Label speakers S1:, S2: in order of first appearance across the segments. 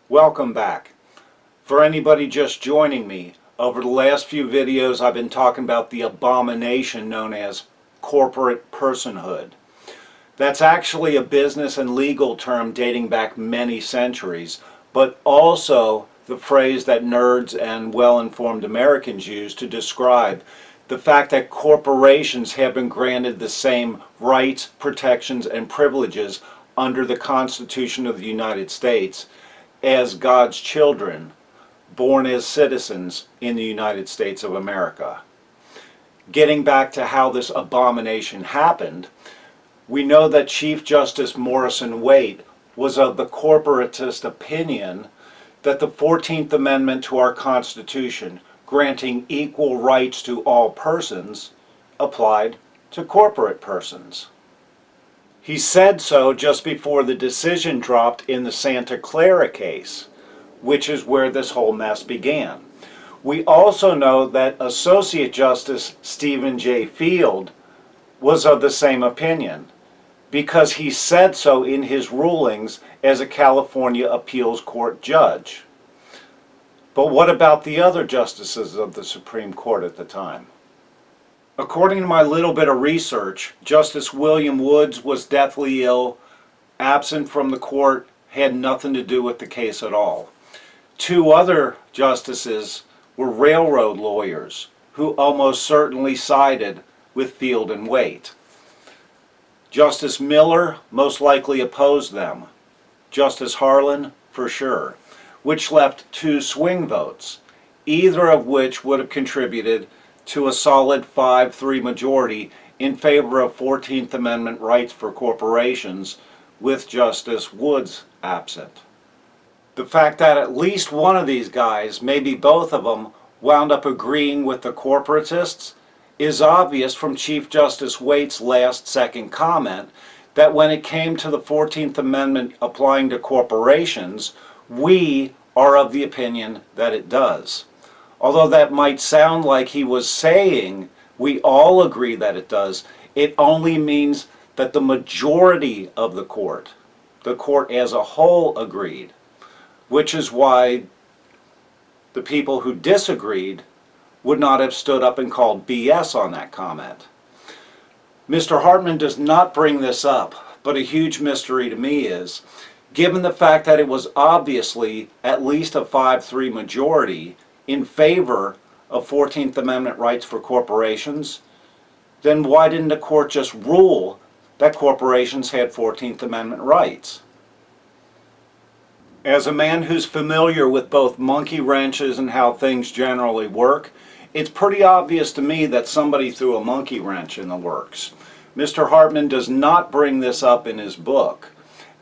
S1: Welcome back. For anybody just joining me, over the last few videos I've been talking about the abomination known as corporate personhood. That's actually a business and legal term dating back many centuries, but also the phrase that nerds and well-informed Americans use to describe the fact that corporations have been granted the same rights, protections, and privileges under the Constitution of the United States as God's children, born as citizens in the United States of America. Getting back to how this abomination happened, we know that Chief Justice Morrison Waite was of the corporatist opinion that the 14th Amendment to our Constitution, granting equal rights to all persons, applied to corporate persons. He said so just before the decision dropped in the Santa Clara case, which is where this whole mess began. We also know that Associate Justice Stephen J. Field was of the same opinion, because he said so in his rulings as a California appeals court judge. But what about the other justices of the Supreme Court at the time? According to my little bit of research, Justice William Woods was deathly ill, absent from the court, had nothing to do with the case at all. Two other justices were railroad lawyers who almost certainly sided with Field and Waite. Justice Miller most likely opposed them. Justice Harlan, for sure, which left two swing votes, either of which would have contributed to a solid 5-3 majority in favor of 14th Amendment rights for corporations, with Justice Woods absent. The fact that at least one of these guys, maybe both of them, wound up agreeing with the corporatists is obvious from Chief Justice Waite's last-second comment that when it came to the 14th Amendment applying to corporations, we are of the opinion that it does. Although that might sound like he was saying we all agree that it does, it only means that the majority of the court as a whole, agreed, which is why the people who disagreed would not have stood up and called BS on that comment. Mr. Hartmann does not bring this up, but a huge mystery to me is, given the fact that it was obviously at least a 5-3 majority in favor of 14th Amendment rights for corporations, then why didn't the court just rule that corporations had 14th Amendment rights? As a man who's familiar with both monkey wrenches and how things generally work, it's pretty obvious to me that somebody threw a monkey wrench in the works. Mr. Hartmann does not bring this up in his book,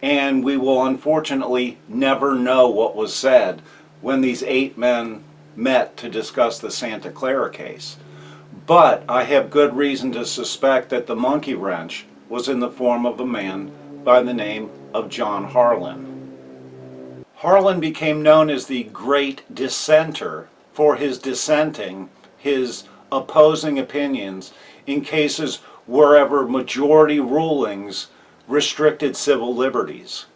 S1: and we will unfortunately never know what was said when these 8 men met to discuss the Santa Clara case. But I have good reason to suspect that the monkey wrench was in the form of a man by the name of John Harlan. Harlan became known as the Great Dissenter for his dissenting, his opposing opinions in cases wherever majority rulings restricted civil liberties.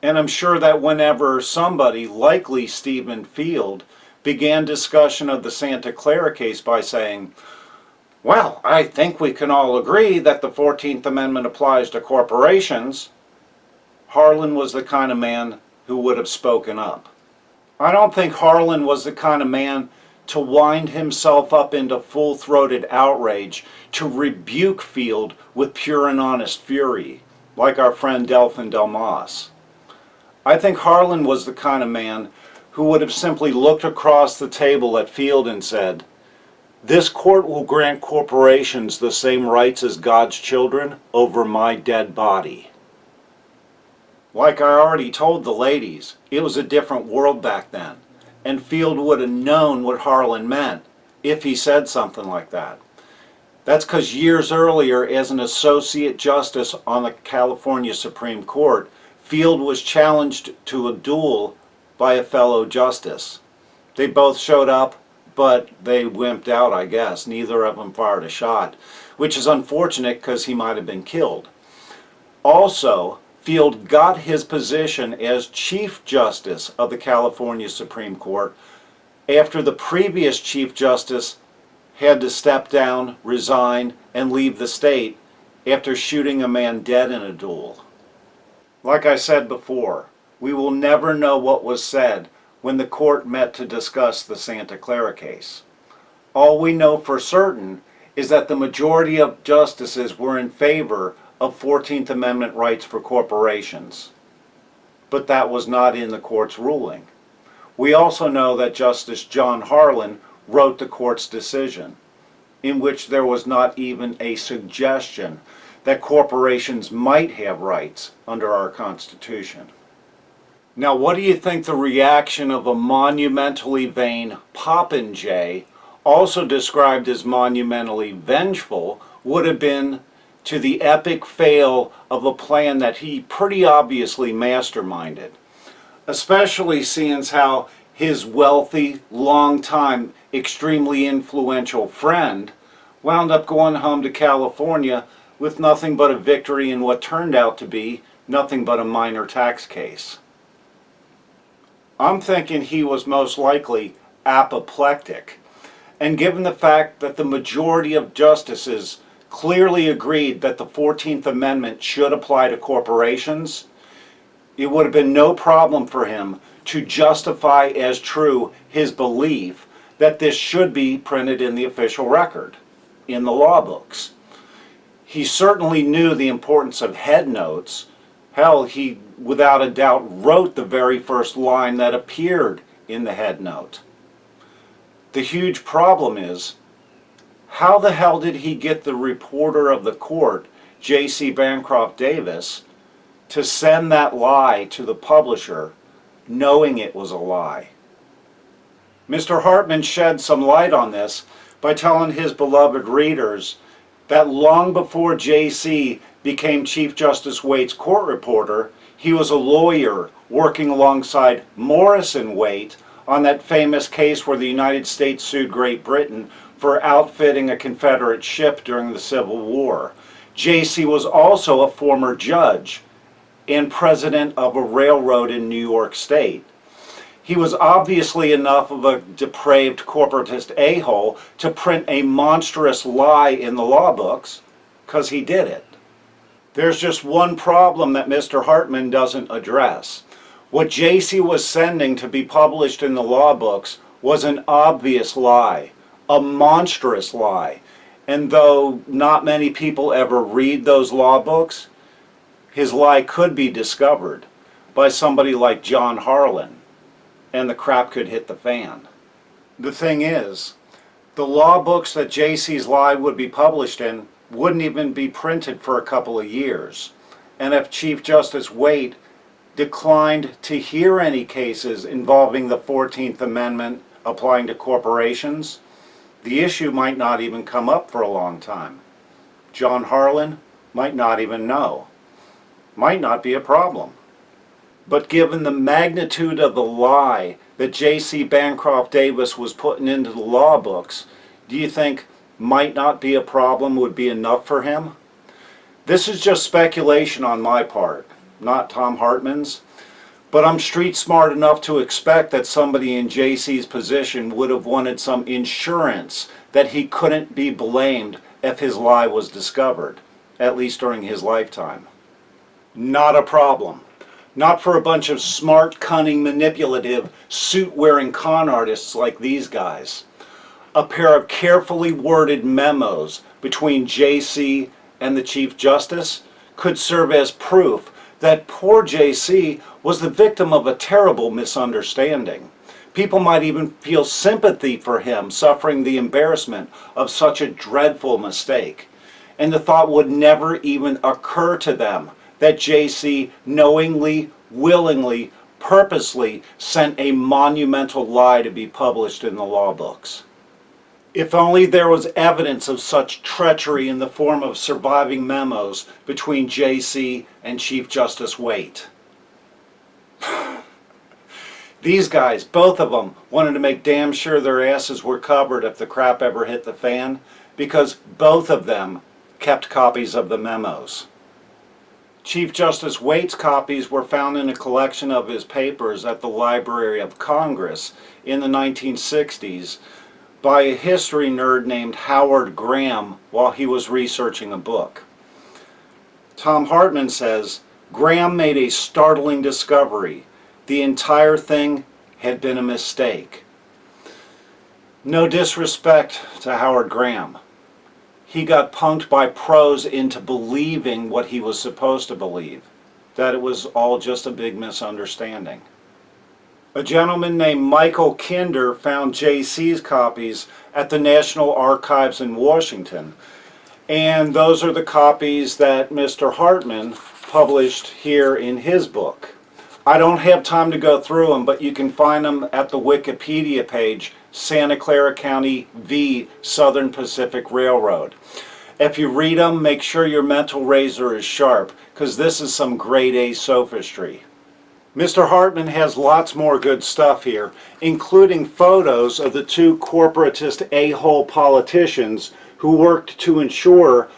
S1: And I'm sure that whenever somebody, likely Stephen Field, began discussion of the Santa Clara case by saying, well, I think we can all agree that the 14th Amendment applies to corporations, Harlan was the kind of man who would have spoken up. I don't think Harlan was the kind of man to wind himself up into full-throated outrage to rebuke Field with pure and honest fury, like our friend Delphin Delmas. I think Harlan was the kind of man who would have simply looked across the table at Field and said, "This court will grant corporations the same rights as God's children over my dead body." Like I already told the ladies, it was a different world back then, and Field would have known what Harlan meant if he said something like that. That's because years earlier, as an associate justice on the California Supreme Court, Field was challenged to a duel by a fellow justice. They both showed up, but they wimped out, I guess. Neither of them fired a shot, which is unfortunate because he might have been killed. Also, Field got his position as Chief Justice of the California Supreme Court after the previous Chief Justice had to step down, resign, and leave the state after shooting a man dead in a duel. Like I said before, we will never know what was said when the court met to discuss the Santa Clara case. All we know for certain is that the majority of justices were in favor of 14th Amendment rights for corporations. But that was not in the court's ruling. We also know that Justice John Harlan wrote the court's decision, in which there was not even a suggestion that corporations might have rights under our Constitution. Now, what do you think the reaction of a monumentally vain popinjay, also described as monumentally vengeful, would have been to the epic fail of a plan that he pretty obviously masterminded? Especially seeing how his wealthy, long-time, extremely influential friend wound up going home to California with nothing but a victory in what turned out to be nothing but a minor tax case. I'm thinking he was most likely apoplectic, and given the fact that the majority of justices clearly agreed that the 14th Amendment should apply to corporations, it would have been no problem for him to justify as true his belief that this should be printed in the official record, in the law books. He certainly knew the importance of headnotes. Hell, he without a doubt wrote the very first line that appeared in the headnote. The huge problem is, how the hell did he get the reporter of the court, J.C. Bancroft Davis, to send that lie to the publisher, knowing it was a lie? Mr. Hartmann shed some light on this by telling his beloved readers that long before J.C. became Chief Justice Waite's court reporter, he was a lawyer working alongside Morrison Waite on that famous case where the United States sued Great Britain for outfitting a Confederate ship during the Civil War. J.C. was also a former judge and president of a railroad in New York State. He was obviously enough of a depraved corporatist a-hole to print a monstrous lie in the law books, because he did it. There's just one problem that Mr. Hartmann doesn't address. What J.C. was sending to be published in the law books was an obvious lie, a monstrous lie. And though not many people ever read those law books, his lie could be discovered by somebody like John Harlan, and the crap could hit the fan. The thing is, the law books that J.C.'s lie would be published in wouldn't even be printed for a couple of years. And if Chief Justice Waite declined to hear any cases involving the 14th Amendment applying to corporations, the issue might not even come up for a long time. John Harlan might not even know. Might not be a problem. But given the magnitude of the lie that J.C. Bancroft Davis was putting into the law books, do you think might not be a problem would be enough for him? This is just speculation on my part, not Thom Hartmann's, but I'm street smart enough to expect that somebody in J.C.'s position would have wanted some insurance that he couldn't be blamed if his lie was discovered, at least during his lifetime. Not a problem. Not for a bunch of smart, cunning, manipulative, suit-wearing con artists like these guys. A pair of carefully worded memos between J.C. and the Chief Justice could serve as proof that poor J.C. was the victim of a terrible misunderstanding. People might even feel sympathy for him suffering the embarrassment of such a dreadful mistake. And the thought would never even occur to them that J.C. knowingly, willingly, purposely sent a monumental lie to be published in the law books. If only there was evidence of such treachery in the form of surviving memos between J.C. and Chief Justice Waite. These guys, both of them, wanted to make damn sure their asses were covered if the crap ever hit the fan, because both of them kept copies of the memos. Chief Justice Waite's copies were found in a collection of his papers at the Library of Congress in the 1960s by a history nerd named Howard Graham while he was researching a book. Thom Hartmann says, Graham made a startling discovery. The entire thing had been a mistake. No disrespect to Howard Graham. He got punked by pros into believing what he was supposed to believe, that it was all just a big misunderstanding. A gentleman named Michael Kinder found JC's copies at the National Archives in Washington, and those are the copies that Mr. Hartmann published here in his book. I don't have time to go through them, but you can find them at the Wikipedia page, Santa Clara County v. Southern Pacific Railroad. If you read them, make sure your mental razor is sharp, because this is some grade A sophistry. Mr. Hartmann has lots more good stuff here, including photos of the two corporatist a-hole politicians who worked to ensure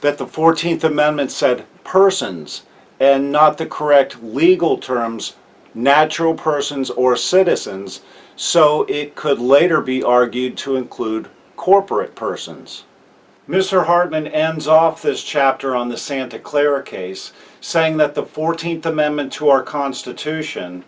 S1: that the 14th Amendment said persons and not the correct legal terms, natural persons or citizens, so it could later be argued to include corporate persons. Mr. Hartmann ends off this chapter on the Santa Clara case saying that the 14th Amendment to our Constitution,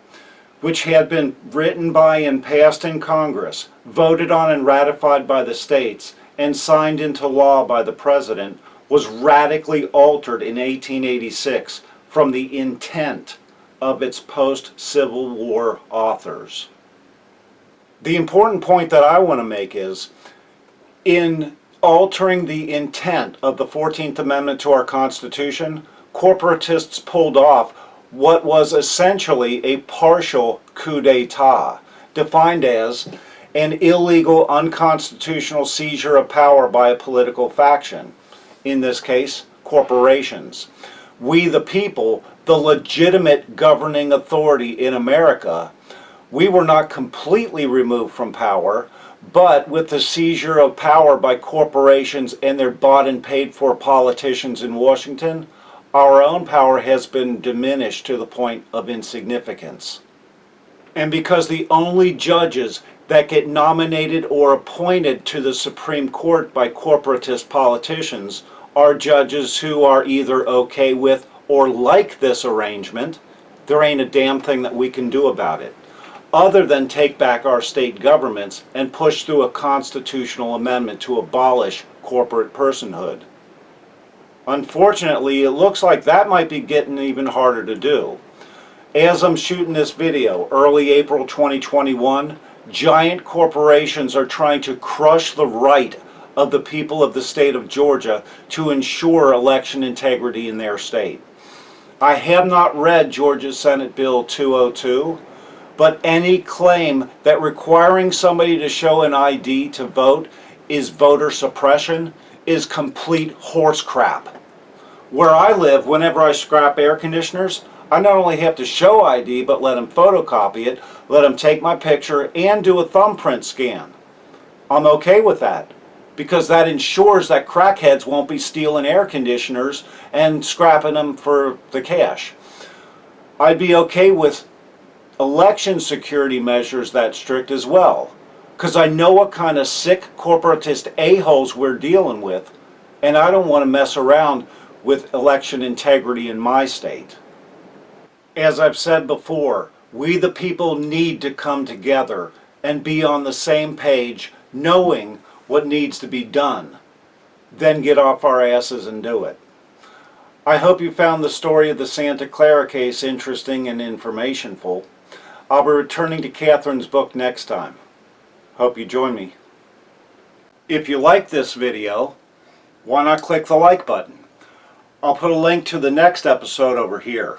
S1: which had been written by and passed in Congress, voted on and ratified by the states, and signed into law by the President, was radically altered in 1886 from the intent of its post-Civil War authors. The important point that I want to make is, in altering the intent of the 14th Amendment to our Constitution, corporatists pulled off what was essentially a partial coup d'etat, defined as an illegal, unconstitutional seizure of power by a political faction, in this case, corporations. We the people, the legitimate governing authority in America, we were not completely removed from power, but with the seizure of power by corporations and their bought and paid for politicians in Washington, our own power has been diminished to the point of insignificance. And because the only judges that get nominated or appointed to the Supreme Court by corporatist politicians are judges who are either okay with or like this arrangement, there ain't a damn thing that we can do about it, other than take back our state governments and push through a constitutional amendment to abolish corporate personhood. Unfortunately, it looks like that might be getting even harder to do. As I'm shooting this video, early April 2021, giant corporations are trying to crush the right of the people of the state of Georgia to ensure election integrity in their state. I have not read Georgia's Senate Bill 202, but any claim that requiring somebody to show an ID to vote is voter suppression is complete horse crap. Where I live, whenever I scrap air conditioners, I not only have to show ID, but let them photocopy it, let them take my picture, and do a thumbprint scan. I'm okay with that, because that ensures that crackheads won't be stealing air conditioners and scrapping them for the cash. I'd be okay with election security measures that strict as well, because I know what kind of sick corporatist a-holes we're dealing with, and I don't want to mess around with election integrity in my state. As I've said before, we the people need to come together and be on the same page, knowing what needs to be done, then get off our asses and do it. I hope you found the story of the Santa Clara case interesting and informationful. I'll be returning to Catherine's book next time. Hope you join me. If you like this video, why not click the like button? I'll put a link to the next episode over here.